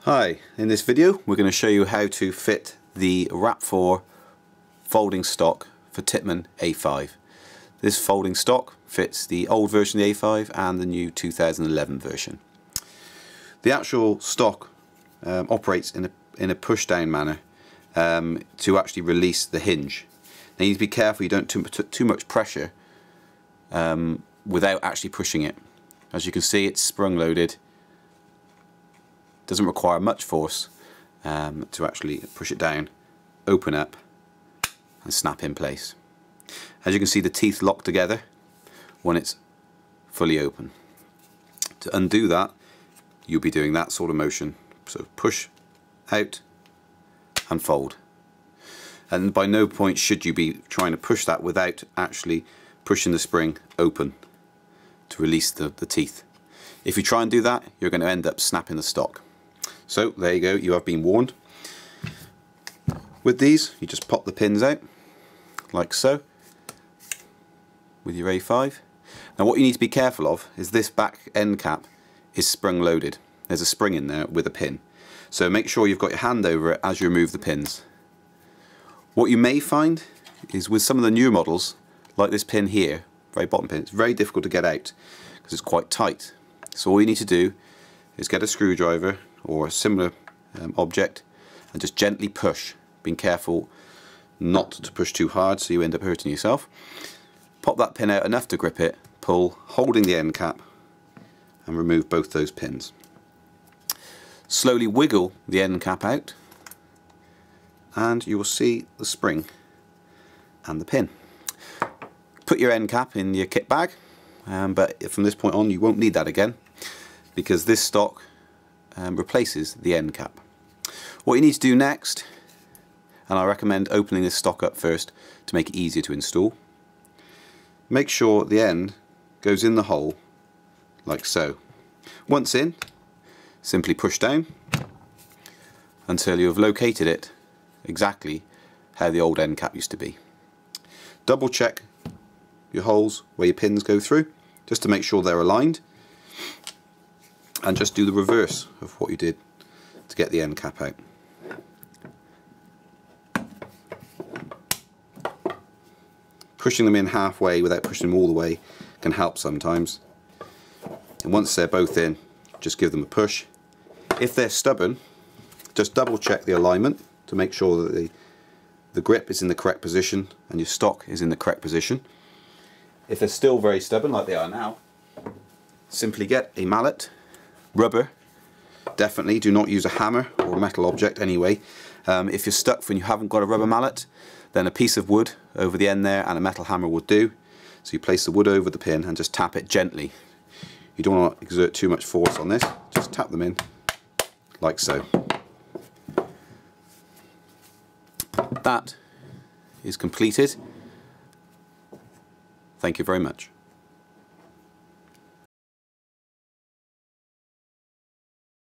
Hi, in this video we're going to show you how to fit the RAP4 folding stock for Tippmann A5. This folding stock fits the old version of the A5 and the new 2011 version. The actual stock operates in a push down manner to actually release the hinge. Now you need to be careful you don't put too much pressure without actually pushing it. As you can see, it's sprung loaded. Doesn't require much force to actually push it down, open up and snap in place. As you can see, the teeth lock together when it's fully open. To undo that, you'll be doing that sort of motion. So push out and fold. And by no point should you be trying to push that without actually pushing the spring open to release the teeth. If you try and do that, you're going to end up snapping the stock. So there you go, you have been warned. With these, you just pop the pins out, like so, with your A5. Now what you need to be careful of is this back end cap is sprung loaded. There's a spring in there with a pin. So make sure you've got your hand over it as you remove the pins. What you may find is with some of the newer models, like this pin here, very bottom pin, it's very difficult to get out because it's quite tight. So all you need to do is get a screwdriver or a similar object and just gently push, being careful not to push too hard so you end up hurting yourself. Pop that pin out enough to grip it, pull, holding the end cap, and remove both those pins. Slowly wiggle the end cap out and you will see the spring and the pin. Put your end cap in your kit bag, but from this point on you won't need that again because this stock replaces the end cap. What you need to do next, and I recommend opening this stock up first to make it easier to install, make sure the end goes in the hole like so. Once in, simply push down until you have located it exactly how the old end cap used to be. Double check your holes where your pins go through just to make sure they're aligned, and just do the reverse of what you did to get the end cap out. Pushing them in halfway without pushing them all the way can help sometimes. And once they're both in, just give them a push. If they're stubborn, just double check the alignment to make sure that the grip is in the correct position and your stock is in the correct position. If they're still very stubborn like they are now, simply get a mallet, rubber, definitely do not use a hammer or a metal object anyway. If you're stuck when you haven't got a rubber mallet, then a piece of wood over the end there and a metal hammer will do. So you place the wood over the pin and just tap it gently. You don't want to exert too much force on this, just tap them in like so. That is completed. Thank you very much.